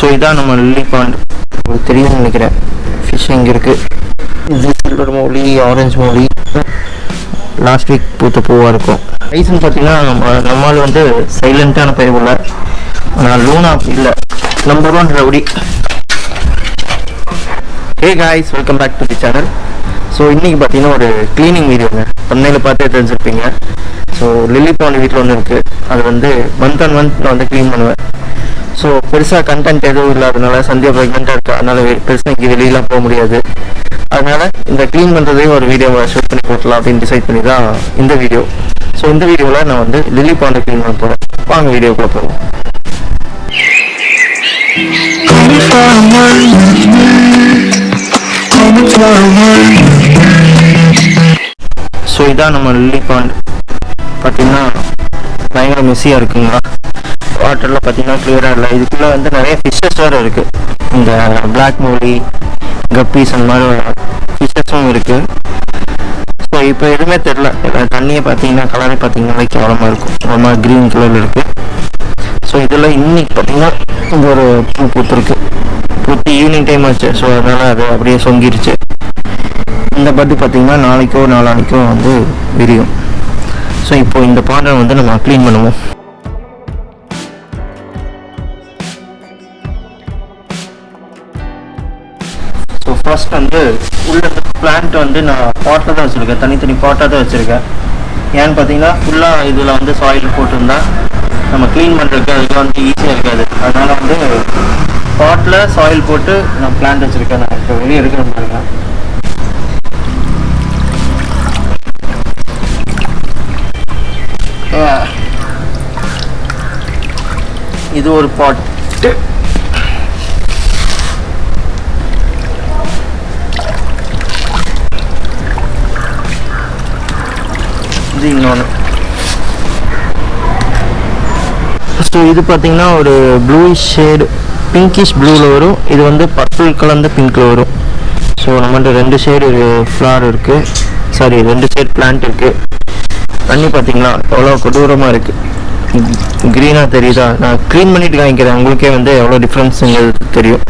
So இதான் நம்ம lily bond. உங்களுக்கு தெரியும்னு நினைக்கிறேன். ஃபிஷ் இங்கே இருக்குது. இது silver Mouli, orange Mouli, last week பூத்த பூவாக இருக்கும். ரைஸ்ன்னு பார்த்தீங்கன்னா நம்மளால் வந்து சைலண்ட்டான பயிர் உள்ள, ஆனால் லூனா இல்லை, number 1 rowdy. Hey guys, welcome back to the channel. So இன்றைக்கி பார்த்தீங்கன்னா ஒரு க்ளீனிங் வீடியோங்க. தம்ப்நெயிலில் பார்த்தே தெரிஞ்சிருப்பீங்க. ஸோ லில்லி பாண்ட் வீட்டில் ஒன்று இருக்குது. அது வந்து மந்த் அண்ட் மந்த் நான் வந்து க்ளீன் பண்ணுவேன். ஸோ பெருசாக கண்டென்ட் எதுவும் இல்லாதனால, சந்தியா ப்ரெக்னெண்ட்டாக இருக்கா, அதனால் பெருசாக இங்கே வெளியெலாம் போக முடியாது. அதனால் இந்த க்ளீன் பண்ணுறதையும் ஒரு வீடியோவை ஷூட் பண்ணி போட்டலாம் அப்படின்னு டிசைட் பண்ணி தான் இந்த வீடியோ. ஸோ இந்த வீடியோவில் நான் வந்து லில்லி பாண்டை க்ளீன் பண்ண போகிறேன். வாங்க வீடியோக்குள்ளே போவோம். ஸோ இதான் நம்ம லில்லி பாண்ட். பார்த்தீங்கன்னா பயங்கர மெஸ்ஸியாக இருக்குங்களா. வாட்டரில் பார்த்தீங்கன்னா கிளியராக இல்லை. இதுக்குள்ளே வந்து நிறைய ஃபிஷ்ஷஸ் வேறு இருக்குது. இந்த பிளாக் மௌலி, கப்பீஸ் அந்த மாதிரி ஃபிஷ்ஷஸும் இருக்குது. ஸோ இப்போ எதுவுமே தெரில. தண்ணியை பார்த்தீங்கன்னா கலரே பார்த்தீங்கன்னா கேவலமாக இருக்கும். ரொம்ப க்ரீன் கலரில் இருக்குது. ஸோ இதில் இன்னைக்கு பார்த்தீங்கன்னா இங்கே ஒரு பூ பூத்துருக்கு. பூத்து ஈவினிங் டைம் ஆச்சு. ஸோ அதனால் அது அப்படியே சொங்கிருச்சு. இந்த பட்டு பார்த்தீங்கன்னா நாளைக்கோ நாளானிக்கோ வந்து விரியும். ஸோ இப்போ இந்த பாண்டை வந்து நம்ம க்ளீன் பண்ணுவோம். ஸோ ஃபர்ஸ்ட் வந்து உள்ள பிளான்ட் வந்து நான் பாட்டில் தான் வச்சுருக்கேன். தனித்தனி பாட்டாக தான் வச்சுருக்கேன். ஏன்னு பார்த்தீங்கன்னா ஃபுல்லாக இதில் வந்து சாயில் போட்டிருந்தா நம்ம க்ளீன் பண்ணுறதுக்கு அதுக்கு வந்து ஈஸியாக இருக்காது. அதனால் வந்து பாட்டில் சாயில் போட்டு நான் பிளான்ட் வச்சுருக்கேன். நான் இப்போ வெளியே இருக்கிற மாதிரிங்க. இது ஒரு பாட்டு. இது இன்னொன்று. ஸோ இது பார்த்தீங்கன்னா ஒரு ப்ளூயிஷ் ஷேடு, பிங்கிஷ் ப்ளூவில் வரும். இது வந்து பர்பிள் கலந்த பிங்க்கில் வரும். ஸோ நம்மகிட்ட 2 ஷேடு ஃப்ளார் இருக்குது. சாரி, 2 ஷேட் பிளான்ட் இருக்குது. தண்ணி பார்த்தீங்களா எவ்வளோ கொடூரமாக இருக்குது. க்ரீனாக தெரியுதா? நான் க்ளீன் பண்ணிவிட்டு காமிக்கிறேன். உங்களுக்கே வந்து எவ்வளோ டிஃப்ரென்ஸுங்கிறது தெரியும்.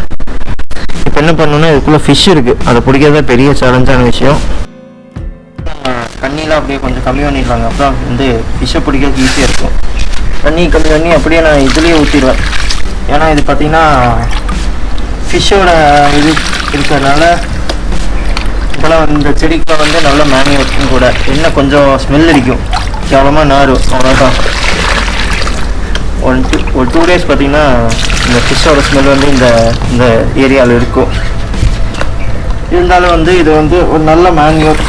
இப்போ என்ன பண்ணணுன்னா இதுக்குள்ளே ஃபிஷ் இருக்குது. அதை பிடிக்கிறத பெரிய சேலஞ்சான விஷயம். தண்ணியெலாம் அப்படியே கொஞ்சம் கம்மி பண்ணிடலாங்க. அப்புறம் வந்து ஃபிஷ்ஷை பிடிக்கிறதுக்கு ஈஸியாக இருக்கும். தண்ணி கம்மி பண்ணி அப்படியே நான் இதுலேயே ஊற்றிடுவேன். ஏன்னா இது பார்த்திங்கன்னா ஃபிஷ்ஷோட இது இருக்கிறதுனால இப்போலாம் இந்த செடிக்கு வந்து நல்ல மேனியூரும் கூட. என்ன கொஞ்சம் ஸ்மெல் அடிக்கும், கேவலமாக நாரும், அவ்வளோதான். ஒரு 2 days பார்த்திங்கன்னா இந்த ஃபிஷ்ஷோட ஸ்மெல் வந்து இந்த ஏரியாவில் இருக்கும். இருந்தாலும் வந்து இது வந்து ஒரு நல்ல மேன்யூர்.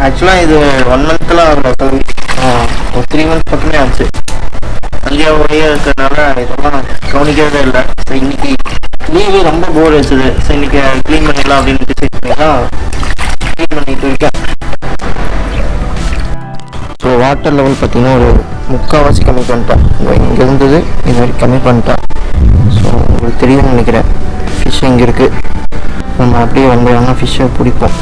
ஆக்சுவலாக இது 1 monthலாம் ஆகல, ஒரு 3 months பக்கமே ஆச்சு. தஞ்சாவூரையே இருக்கிறதுனால இதெல்லாம் கவனிக்கிறதே இல்லை. ஸோ இன்றைக்கி லீவு ரொம்ப போர் வச்சுது. ஸோ இன்றைக்கி க்ளீன் பண்ணிடலாம் அப்படின்னு டிசைட் பண்ணி தான் க்ளீன் பண்ணிட்டு இருக்கேன். ஸோ வாட்டர் லெவல் பார்த்திங்கன்னா ஒரு 3/4 கம்மி பண்ணிட்டேன். இங்கே இருந்தது இது மாதிரி கம்மி பண்ணிட்டேன். ஸோ உங்களுக்கு தெரியும்னு நினைக்கிறேன். ஃபிஷ் இங்கே இருக்குது. நம்ம அப்படியே வந்து ஃபிஷ்ஷை பிடிப்போம்.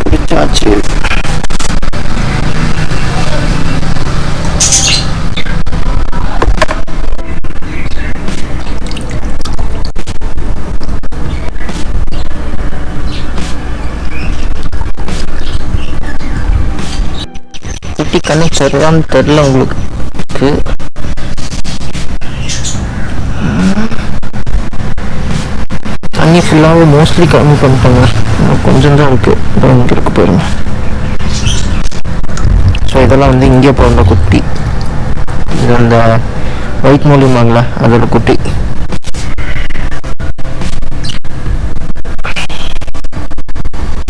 பிடிச்சாச்சு. குட்டி கண்ணு சரியான்னு தெரில உங்களுக்கு. தண்ணி ஃபுல்லாகவே மோஸ்ட்லி கம்மி பண்ணிட்டாங்க. கொஞ்சம் தான் இருக்குது. இங்கே இருக்கு போயிருங்க. ஸோ இதெல்லாம் வந்து இங்கே போகிற குட்டி. இது அந்த ஒயிட் மூலியமாங்களா அதோட குட்டி.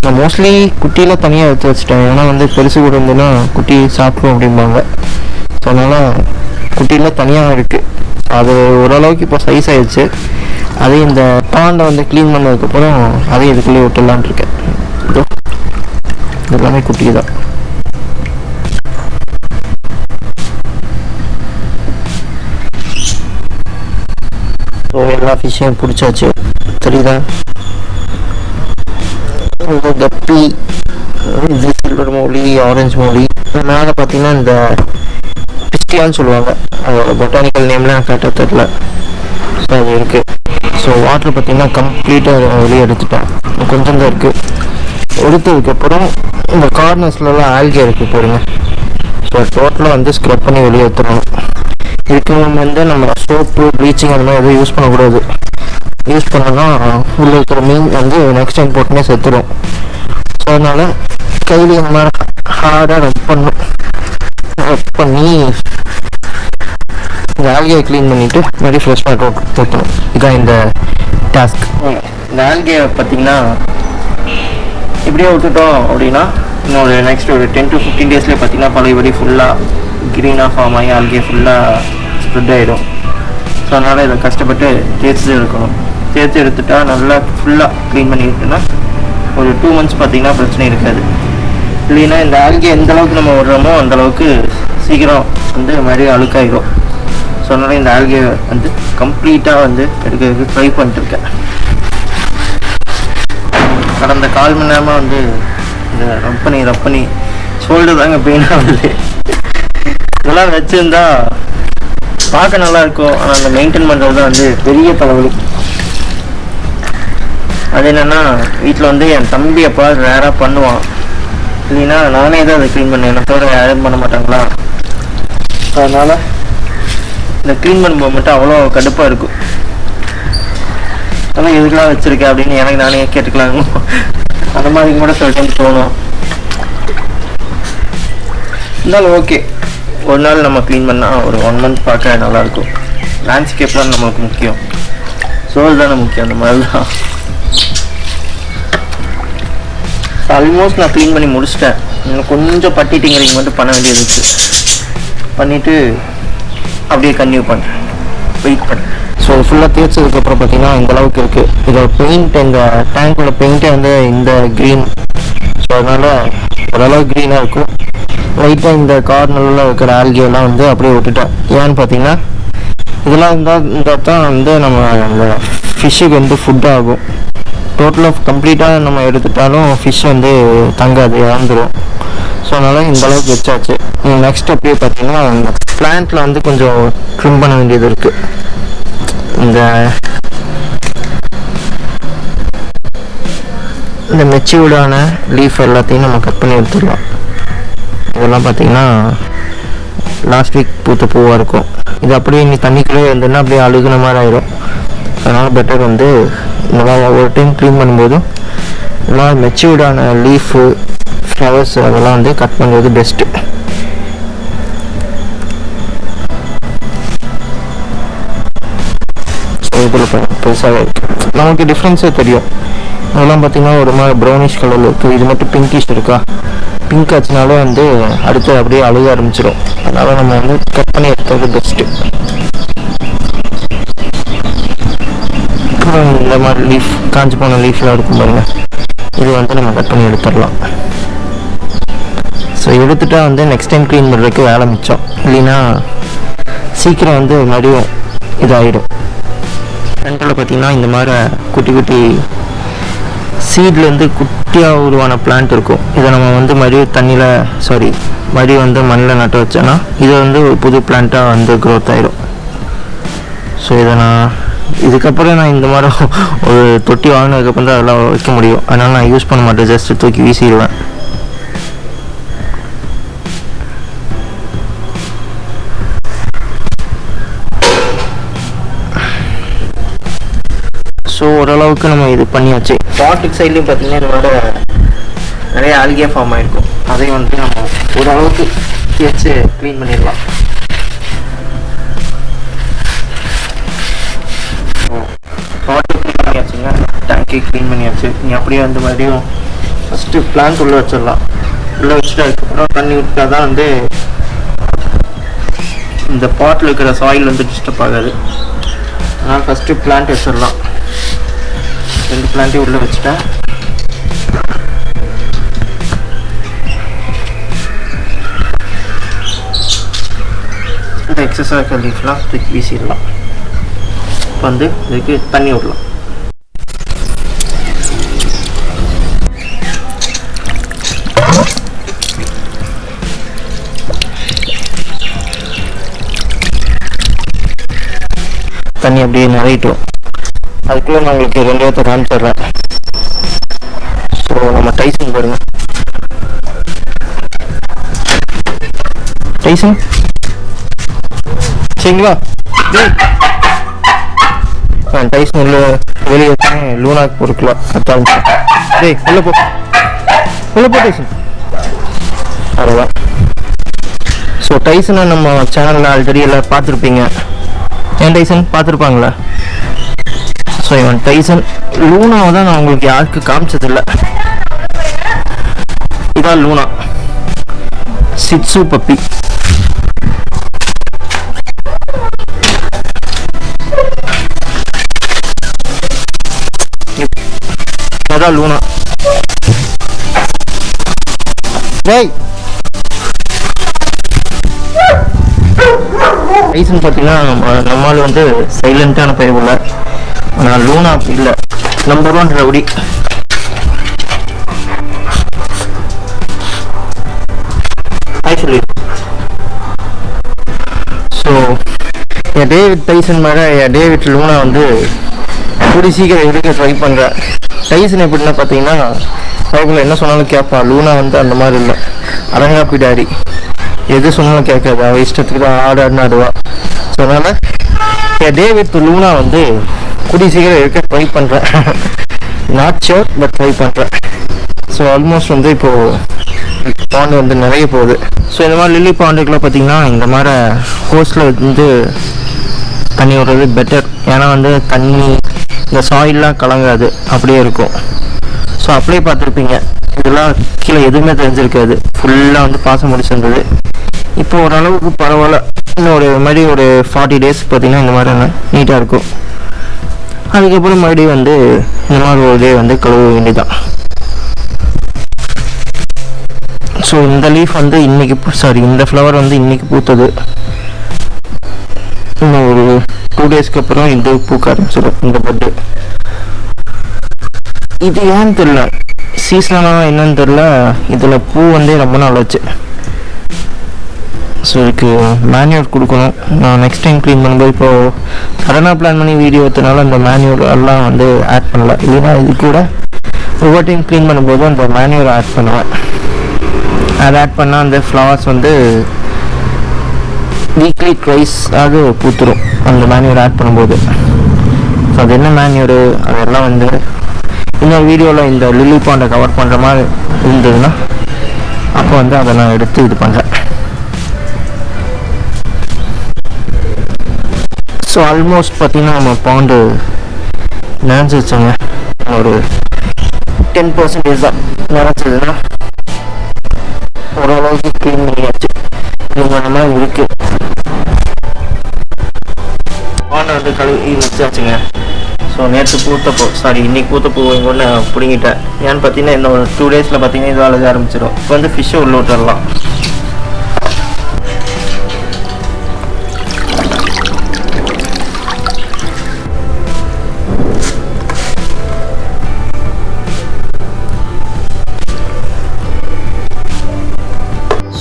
நான் மோஸ்ட்லி குட்டியெல்லாம் தனியாக எடுத்து வச்சுட்டேன். ஏன்னா வந்து பெருசு கூட இருந்ததுன்னா குட்டி சாப்பிடும் அப்படிம்பாங்க. ஸோ அதனால் குட்டியெல்லாம் தனியாக இருக்குது. அது ஓரளவுக்கு இப்போ சைஸ் ஆகிடுச்சு. அதே இந்த பாண்டை வந்து க்ளீன் பண்ணதுக்கப்புறம் அதையும் இதுக்குள்ளேயே விட்டுடலான் இருக்கேன். எல்லாமே குட்டி தான். ஸோ எல்லா ஃபிஷ்ஷையும் பிடிச்சாச்சு. தெரியுதா? கப்பி, இது சில்வர் மூலி, ஆரஞ்சு மூலி. மேலே பார்த்தீங்கன்னா இந்த பிஸ்டியான்னு சொல்லுவாங்க, அதோட பொட்டானிக்கல் நேம்லாம் கரெக்டாக தெரில. ஸோ அது இருக்குது. ஸோ வாட்டர் பார்த்தீங்கன்னா கம்ப்ளீட்டாக வெளியே எடுத்துட்டேன், கொஞ்சம் தான் இருக்குது. எடுத்ததுக்கப்புறம் இந்த கார்னர்ஸ்லாம் ஆல்கே இருக்குது பாருங்கள். ஸோ டோட்டலாக வந்து ஸ்க்ரப் பண்ணி வெளியே எடுத்துடணும். இதுக்கு வந்து நம்ம சோப்பு, ப்ளீச்சிங் அந்த மாதிரி எதுவும் யூஸ் பண்ணக்கூடாது. யூஸ் பண்ணோன்னா உள்ளே இருக்கிற மீன் வந்து நெக்ஸ்ட் டைம் போட்டுனே செத்துடும். ஸோ அதனால் கையில் இந்த மாதிரி ஹார்டாக ரப் பண்ணி இந்த ஆல்கையை க்ளீன் பண்ணிவிட்டு மறுபடியும் ஃப்ரெஷ் வாட்டர் ஊற்றணும். இதுதான் இந்த டாஸ்க். இந்த ஆல்கையை பார்த்திங்கன்னா இப்படியே விட்டுட்டோம் அப்படின்னா இன்னொரு நெக்ஸ்ட் ஒரு 10 to 15 டேஸ்லேயே பார்த்திங்கன்னா பழையபடி ஃபுல்லாக க்ரீனாக ஃபார்ம் ஆகி ஆல்கையை ஃபுல்லாக ஸ்ப்ரெட் ஆகிடும். ஸோ அதனால் இதை கஷ்டப்பட்டு தேய்ச்சி எடுக்கணும். தேய்ச்சி எடுத்துட்டா நல்லா ஃபுல்லாக க்ளீன் பண்ணிக்கிட்டோன்னா ஒரு 2 months பார்த்திங்கன்னா பிரச்சனை இருக்காது. இல்லைன்னா இந்த ஆல்கே எந்த அளவுக்கு நம்ம விடுறோமோ அந்தளவுக்கு சீக்கிரம் வந்து மறுபடியும் அழுக்காயிடும். ஸோ அதனால் இந்த ஆல்கே வந்து கம்ப்ளீட்டாக வந்து எடுக்கிறதுக்கு ட்ரை பண்ணிட்டுருக்கேன். கடந்த 1/4 மணி நேரமாக வந்து இந்த ரப் பண்ணி ஷோல்டர் தாங்க பெயினாக வருது. இதெல்லாம் வச்சுருந்தா பார்க்க நல்லாயிருக்கும், ஆனால் அந்த மெயின்டைன் பண்ணுறது தான் வந்து பெரிய தலைவலி. அது என்னென்னா வீட்டில் வந்து என் தம்பி அப்பா ரேராக பண்ணுவான், இல்லைன்னா நானே தான் அதை க்ளீன் பண்ணேன், என்னை தவிர யாரும் பண்ண மாட்டாங்களா. அதனால் இந்த க்ளீன் பண்ணும்போது மட்டும் அவ்வளோ கடுப்பாக இருக்கும். அதெல்லாம் எதுக்கெல்லாம் வச்சுருக்கேன் அப்படின்னு எனக்கு நானே கேட்டுக்கலாங்க. அந்த மாதிரி கூட சில டைம் தோணும். இருந்தாலும் ஓகே, ஒரு நாள் நம்ம க்ளீன் பண்ணால் ஒரு 1 month பார்க்க நல்லாயிருக்கும். லேண்ட்ஸ்கேப் தான் நம்மளுக்கு முக்கியம், சோல் தானே முக்கியம். அந்த மாதிரி தான் ஆல்மோஸ்ட் நான் க்ளீன் பண்ணி முடிச்சிட்டேன். இன்னும் கொஞ்சம் பட்டி டிங்கரிங் மட்டும் பண்ண வேண்டியது இருக்குது. பண்ணிவிட்டு அப்படியே கன்டினியூ பண்ணுறேன், வெயிட் பண்ணுறேன். ஸோ ஃபுல்லாக தேய்ச்சதுக்கப்புறம் பார்த்தீங்கன்னா இந்த அளவுக்கு இருக்குது. இதோட பெயிண்ட், இந்த டேங்கோட பெயிண்ட்டே வந்து இந்த க்ரீன். ஸோ அதனால் ஓரளவு க்ரீனாக இருக்கும். லைட்டாக இந்த கார்னரில் இருக்கிற ஆல்கேலாம் வந்து அப்படியே விட்டுட்டேன். ஏன்னு பார்த்தீங்கன்னா இதெல்லாம் இருந்தால் தான் வந்து நம்ம அந்த ஃபிஷ்ஷுக்கு வந்து ஃபுட் ஆகும். டோட்டலாக கம்ப்ளீட்டாக நம்ம எடுத்துட்டாலும் ஃபிஷ் வந்து தங்காது, இறந்துடும். ஸோ அதனால் இந்த அளவுக்கு வச்சாச்சு. நெக்ஸ்ட் அப்படியே பார்த்தீங்கன்னா இந்த பிளான்ட்டில் வந்து கொஞ்சம் ட்ரிம் பண்ண வேண்டியது இருக்குது. இந்த மெச்சூர்டான லீஃப் எல்லாத்தையும் நம்ம கட் பண்ணி எடுத்துடலாம். இதெல்லாம் பார்த்திங்கன்னா லாஸ்ட் வீக் பூத்த பூவாக இருக்கும். இது அப்படியே நீ தண்ணிக்குள்ளே இருந்ததுன்னா அப்படியே அழுகுன மாதிரி ஆயிடும். அதனால் பெட்டர் வந்து இந்த மாதிரி ஒவ்வொரு டைம் க்ளீன் பண்ணும்போதும் இந்த மாதிரி மெச்சூர்டான லீஃபு, ஃப்ளவர்ஸ் அதெல்லாம் வந்து கட் பண்ணுறது பெஸ்ட்டு. இதில் பெருசாக இருக்குது, நமக்கு டிஃப்ரென்ஸே தெரியும். அதெல்லாம் பார்த்திங்கன்னா ஒரு மாதிரி ப்ரௌனிஷ் கலரில் இருக்குது. இது மட்டும் பிங்கிஷ் இருக்கா, பிங்க் ஆச்சுனாலே வந்து அடுத்து அப்படியே அழுக ஆரம்பிச்சிடும். அதனால் நம்ம வந்து கட் பண்ணி எடுத்தது பெஸ்ட்டு. அப்புறம் இந்த மாதிரி லீஃப், காஞ்சி போன லீஃப்லாம் இருக்கும் பாருங்கள், இது வந்து நம்ம கட் பண்ணி எடுத்துடலாம். ஸோ எடுத்துட்டா வந்து நெக்ஸ்ட் டைம் க்ளீன் பண்ணுறதுக்கு வேலை மிச்சம். இல்லைன்னா சீக்கிரம் வந்து மறுபடியும் இதாகிடும். ஃப்ரண்ட்டில் பார்த்திங்கன்னா இந்த மாதிரி குட்டி குட்டி சீட்லேருந்து குட்டியாக உருவான பிளான்ட் இருக்கும். இதை நம்ம வந்து மறுபடியும் வந்து மண்ணில் நட்டு வச்சோன்னா இது வந்து ஒரு புது பிளான்ட்டாக வந்து க்ரோத் ஆகிடும். ஸோ இதை இதுக்கப்புறம் நான் இந்த மாதிரி ஒரு தொட்டி வாங்கினதுக்கப்புறம் தான் அதெல்லாம் வைக்க முடியும். அதனால் நான் யூஸ் பண்ண மாட்டேன், ஜஸ்ட் தூக்கி வீசிடுவேன். ஸோ ஓரளவுக்கு நம்ம இது பண்ணியாச்சு. பாட்டுக்கு சைட்லேயும் பார்த்தீங்கன்னா இதோட நிறைய ஆல்கே ஃபார்ம் ஆகிருக்கும். அதையும் வந்து நம்ம ஓரளவுக்கு தேய்ச்சி க்ளீன் பண்ணிடலாம். பாட்டு க்ளீன் பண்ணியாச்சுங்க, டேங்கி க்ளீன் பண்ணியாச்சு. நீ அப்படியே வந்து மறுபடியும் ஃபஸ்ட்டு பிளான்ட் உள்ளே வச்சிடலாம். உள்ளே வச்சுட்டு அதுக்கப்புறம் தண்ணி விட்டா தான் வந்து இந்த பாட்டில் இருக்கிற சாயில் வந்து டிஸ்டர்ப் ஆகாது. அதனால் ஃபஸ்ட்டு பிளான்ட் வச்சிடலாம். 2 பிளான்ட்டையும் உள்ளே வச்சுட்டேன். இந்த எக்ஸஸாக இருக்கிற லீஃப்லாம் தூக்கி வீசிடலாம். வந்து இதுக்கு தண்ணி விடலாம். தண்ணி அப்படியே நிறையட்டும். அதுக்குள்ளே நான் உங்களுக்கு 2 இடத்த காமிச்சிடுறேன். ஸோ நம்ம டைசன் பாருங்க. டைசன் சரிங்களா? டைசன் உள்ள வெளியே லூனாக்கு பொறுக்கலாம் அத்தாலும். டேய் உள்ள போ டைசன். அவ்வளோதான். ஸோ டைசனை நம்ம சேனலில் ஆல்ரெடி எல்லாம் பார்த்துருப்பீங்க. ஏன் டைசன் பார்த்துருப்பாங்களா? ஸோ இவன் டைசன். லூனாவை தான் நான் உங்களுக்கு யாருக்கு காமிச்சதில்லை. இதான் லூனா, சிட்சு பப்பி. அதான் லூனா. டைசன் பார்த்தீங்கன்னா நம்மளால் வந்து சைலண்டான பயிர். ஆனால் லூனா அப்படி இல்லை, நம்பர் 1 ரவுடி. ஆக்சுவலி ஸோ என் டேவிட் டைசன் மேலே என் டேவிட் லூனா வந்து கூடி சீக்கிரம் எடுக்க ட்ரை பண்ணுறேன். டைசன் எப்படின்னா பார்த்தீங்கன்னா அவங்கள என்ன சொன்னாலும் கேட்பா. லூனா வந்து அந்த மாதிரி இல்லை, அடங்காப்பி டாடி. எது சொன்னாலும் கேட்காது, அவள் இஷ்டத்துக்கு தான் ஆடுன்னு ஆடுவா. ஸோ அதனால் என் டேவிட் லூனா வந்து கூடி சீக்கிரம் எடுக்க ட்ரை பண்ணுறேன். நாட் ஷோர் பட் ட்ரை பண்ணுறேன். ஸோ ஆல்மோஸ்ட் வந்து இப்போது பாண்டு வந்து நிறைய போகுது. ஸோ இந்த மாதிரி லில்லி பாண்டுக்குலாம் பார்த்திங்கன்னா இந்த மாதிரி ஹோஸ்டில் வந்து தண்ணி விடுறது பெட்டர். ஏன்னா வந்து தண்ணி இந்த சாயிலெலாம் கலங்காது, அப்படியே இருக்கும். ஸோ அப்படியே பார்த்துருப்பீங்க, இதெல்லாம் கீழே எதுவுமே தெரிஞ்சிருக்காது, ஃபுல்லாக வந்து பாசம் முடிச்சிருந்தது. இப்போ ஓரளவுக்கு பரவாயில்ல. இன்னும் ஒரு 40 டேஸ் பார்த்திங்கன்னா இந்த மாதிரி நீட்டாக இருக்கும். அதுக்கப்புறம் மறுபடியும் வந்து இந்த மாதிரி ஒரு டே வந்து கழுவ வேண்டியதான். ஸோ இந்த லீஃப் வந்து இந்த ஃப்ளவர் வந்து இன்னைக்கு பூத்தது. இன்னும் ஒரு 2 டேஸ்க்கு அப்புறம் இது பூக்க ஆரம்பிச்சிடும் இந்த பட்டு. இது ஏன்னு தெரியல, சீசனாக என்னன்னு தெரியல, இதில் பூ வந்து ரொம்ப நாள் ஆச்சு. ஸோ இதுக்கு மேன்யூர் கொடுக்கணும். நான் நெக்ஸ்ட் டைம் க்ளீன் பண்ணும்போது இப்போது சடனாக பிளான் பண்ணி வீடியோ எடுத்தனால அந்த மேன்யூர் எல்லாம் வந்து ஆட் பண்ணல. இல்லைன்னா இது கூட ஒவ்வொரு டைம் க்ளீன் பண்ணும்போது அந்த மேன்யூர் ஆட் பண்ணுவேன். அதை ஆட் பண்ணால் அந்த ஃப்ளவர்ஸ் வந்து வீக்லி ட்வைஸ் அது பூத்துரும் அந்த மேன்யூர் ஆட் பண்ணும்போது. ஸோ அது என்ன மேன்யூரு அதெல்லாம் வந்து இன்னொரு வீடியோவில் இந்த லில்லி பாண்டை கவர் பண்ணுற மாதிரி இருந்ததுன்னா அப்போ வந்து அதை நான் எடுத்து இது பண்ணுறேன். ஸோ ஆல்மோஸ்ட் பார்த்திங்கன்னா நம்ம பாண்டு நினச்சிருச்சோங்க. ஒரு 10% தான் நினச்சதுன்னா ஓரளவுக்கு க்ளீன் பண்ணியாச்சு. இவங்க அந்த மாதிரி இருக்குது. பாண்டை வந்து கழுவி வச்சாச்சுங்க. ஸோ நேற்று இன்னைக்கு பூத்தப்போ இங்கே ஒன்று பிடிங்கிட்டேன். ஏன்னு பார்த்தீங்கன்னா இன்னும் ஒரு 2 டேஸில் பார்த்தீங்கன்னா இது அழக ஆரம்பிச்சிடும். இப்போ வந்து ஃபிஷ்ஷை உள்ள விட்டுடலாம்.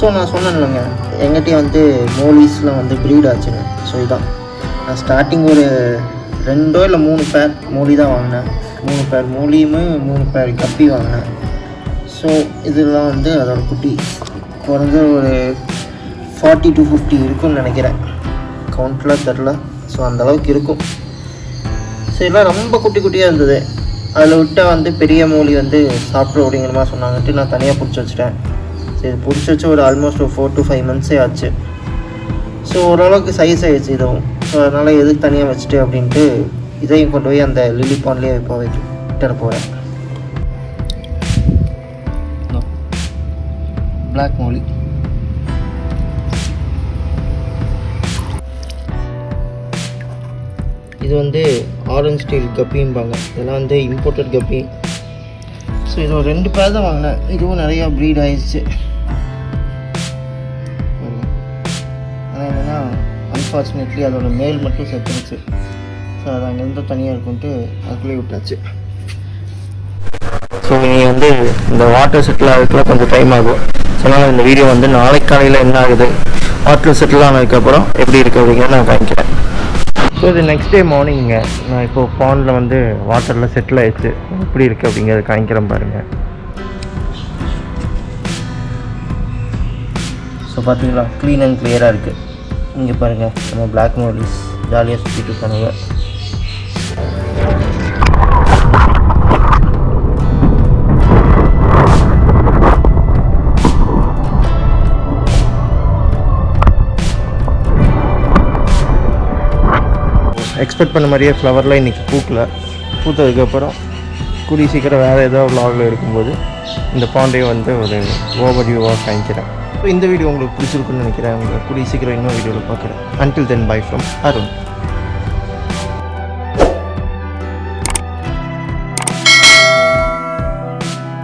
ஸோ நான் சொன்னேன் இல்லைங்க, எங்கிட்டையும் வந்து மோலிஸ்லாம் வந்து ப்ரீட் ஆச்சுங்க. ஸோ இதுதான் நான் ஸ்டார்டிங் ஒரு 2 இல்லை 3 பேர் மோலி தான் வாங்கினேன். 3 பேர் மோலியுமே 3 பேர் கப்பி வாங்கினேன். ஸோ இதெல்லாம் வந்து அதோட குட்டி குறைஞ்ச ஒரு 40 to 50 இருக்குன்னு நினைக்கிறேன். கவுண்ட்லாம் தெரில. ஸோ அந்தளவுக்கு இருக்கும். ஸோ எல்லாம் ரொம்ப குட்டி குட்டியாக இருந்தது. அதில் விட்டால் வந்து பெரிய மோலி வந்து சாப்பிட்ற அப்படிங்கிற மாதிரி சொன்னாங்கன்ட்டு நான் தனியாக பிடிச்சி வச்சுட்டேன். சரி பிடிச்சி வச்சு ஒரு ஆல்மோஸ்ட் ஒரு 4 to 5 months ஆச்சு. ஸோ ஓரளவுக்கு சைஸ் ஆகிடுச்சு இதுவும். ஸோ அதனால் எதுக்கு தனியாக வச்சுட்டு அப்படின்ட்டு இதையும் கொண்டு போய் அந்த லில்லி பாண்ட்லேயே இப்போ விட்டுற போகிறேன். பிளாக் மோலி இது வந்து ஆரஞ்ச் ஸ்டீல் கப்பிம்பாங்க. இதெல்லாம் வந்து இம்போர்ட்டட் கப்பி. ஸோ இது ஒரு 2 பேர் தான் வாங்கினேன். இதுவும் நிறையா ப்ரீட் ஆயிடுச்சு. ஆனால் என்னென்னா அன்ஃபார்ச்சுனேட்லி அதோட மேல் மட்டும் செத்துருச்சு. ஸோ அது அங்கேருந்து தனியாக இருக்குன்ட்டு அதுக்குள்ளேயே விட்டாச்சு. ஸோ நீங்கள் வந்து இந்த வாட்டர் செட்டில் ஆகிறதுக்குலாம் கொஞ்சம் டைம் ஆகும். ஸோ அதனால் இந்த வீடியோ வந்து நாளைக்கு காலையில் என்ன ஆகுது, வாட்டர் செட்டில் ஆனதுக்கப்புறம் எப்படி இருக்குது அப்படிங்கிறத நான் காமிக்கிறேன். ஸோ இது நெக்ஸ்ட் டே மார்னிங்க. நான் இப்போது பாண்டில் வந்து வாட்டரில் செட்டில் ஆகிடுச்சு. எப்படி இருக்குது அப்படிங்கிறத காமிக்கிறேன் பாருங்கள். ஸோ பார்த்தீங்களா, க்ளீன் அண்ட் கிளியராக இருக்குது. இங்கே பாருங்கள், நம்ம பிளாக் மோலிஸ் ஜாலியாக சுற்றிட்டு இருக்கானுங்க. எக்ஸ்பெக்ட் பண்ண மாதிரியே ஃப்ளவர்லாம் இன்றைக்கி பூத்ததுக்கப்புறம் கூடிய சீக்கிரம் வேறு ஏதோ விலாகில் இருக்கும்போது இந்த பாண்டையும் வந்து ஒரு ஓவர்வியூவாக காமிக்கிறேன். ஸோ இந்த வீடியோ உங்களுக்கு பிடிச்சிருக்குன்னு நினைக்கிறேன். உங்களை கூடிய சீக்கிரம் இன்னொரு வீடியோவில் பார்க்குறேன். Until then by from Arun.